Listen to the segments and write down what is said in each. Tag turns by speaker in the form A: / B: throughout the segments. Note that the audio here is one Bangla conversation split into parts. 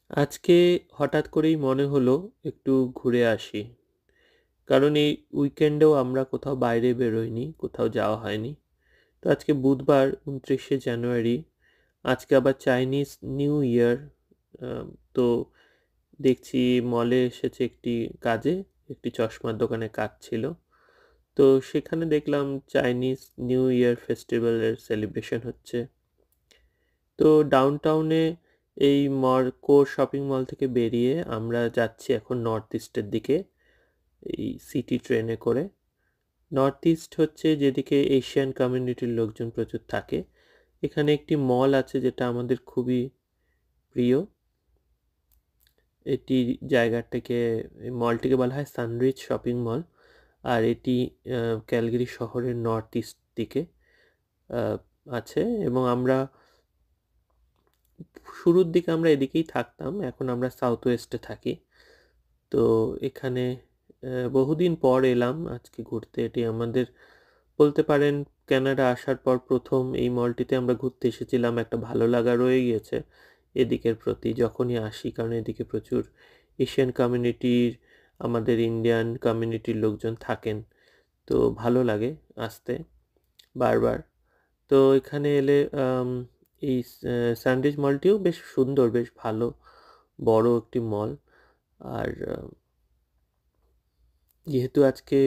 A: আজকে হঠাৎ করেই মনে হলো একটু ঘুরে আসি। কারণ এই উইকেন্ডেও আমরা কোথাও বাইরে বেরোইনি, কোথাও যাওয়া হয়নি। তো আজকে বুধবার ২৯শে জানুয়ারি। আজকে আবার চাইনিজ নিউ ইয়ার। আ তো দেখছি মলে এসেছি একটি কাজে, একটি চশমার দোকানে কাজ ছিল। তো সেখানে দেখলাম চাইনিজ নিউ ইয়ার ফেস্টিভ্যালের সেলিব্রেশন হচ্ছে। তো ডাউনটাউনে এই কোর শপিং মল থেকে বেরিয়ে আমরা যাচ্ছি এখন নর্থ ইস্টের দিকে এই সিটি ট্রেনে করে। নর্থ ইস্ট হচ্ছে যেদিকে এশিয়ান কমিউনিটির লোকজন প্রচুর থাকে। এখানে একটি মল আছে যেটা আমাদের খুবই প্রিয়। এটি জায়গাটাকে এই মলটিকে বলা হয় সানরিচ শপিং মল। আর এটি ক্যালগারি শহরের নর্থ ইস্ট দিকে আছে এবং আমরা শুরুর দিকে আমরা এদিকেই থাকতাম, এখন আমরা সাউথ ওয়েস্টে থাকি। তো এখানে বহুদিন পর এলাম আজকে ঘুরতে। এটি আমাদের বলতে পারেন কানাডা আসার পর প্রথম এই মলটিতে আমরা ঘুরতে এসেছিলাম। একটা ভালো লাগা রয়ে গিয়েছে এদিকের প্রতি যখনই আসি, কারণ এদিকে প্রচুর এশিয়ান কমিউনিটির, আমাদের ইন্ডিয়ান কমিউনিটির লোকজন থাকেন। তো ভালো লাগে আসতে বারবার। তো এখানে এলে এই স্যান্ডউইচ মলটিও বেশ সুন্দর, বেশ ভালো বড় একটি মল। আর যেহেতু আজকে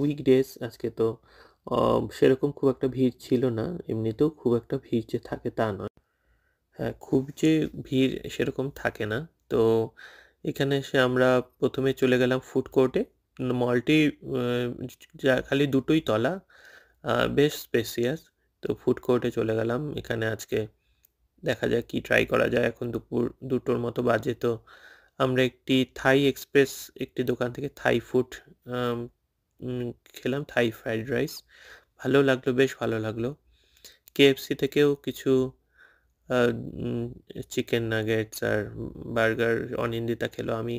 A: উইকডেজ, আজকে তো সেরকম খুব একটা ভিড় ছিল না। এমনিতেও খুব একটা ভিড় যে থাকে তা নয়। হ্যাঁ, খুব যে ভিড় সেরকম থাকে না। তো এখানে এসে আমরা প্রথমে চলে গেলাম ফুড কোর্টে। মলটি যা খালি দুটোই তলা, বেশ স্পেসিয়াস। তো ফুড কোর্টে চলে গেলাম। এখানে আজকে দেখা যাক কি ট্রাই করা যায়। এখন দুপুর ২টোর মতো বাজে। তো আমরা একটি থাই এক্সপ্রেস একটি দোকান থেকে থাই ফুড খেলাম, থাই ফ্রাইড রাইস। ভালো লাগলো, বেশ ভালো লাগলো। কেএফসি থেকেও কিছু চিকেন নাগেটস আর বার্গার অনিন্দিতা খেলো। আমি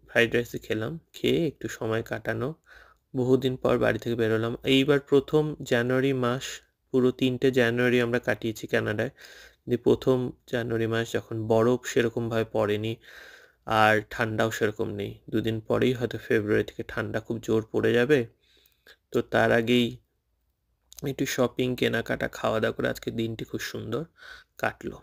A: ফ্রাইড রাইসই খেলাম। খেয়ে একটু সময় কাটানো। বহুদিন পর বাড়ি থেকে বেরোলাম। এইবার প্রথম জানুয়ারি মাস, পুরো ৩টে জানুয়ারি আমরা কাটিয়েছি কানাডায়। প্রথম জানুয়ারি মাস যখন বরফ সেরকমভাবে পড়েনি আর ঠান্ডাও সেরকম নেই। ২দিন পরেই হয়তো ফেব্রুয়ারি থেকে ঠান্ডা খুব জোর পড়ে যাবে। তো তার আগেই একটু শপিং, কেনাকাটা, খাওয়া দাওয়া করে আজকের দিনটি খুব সুন্দর কাটলো।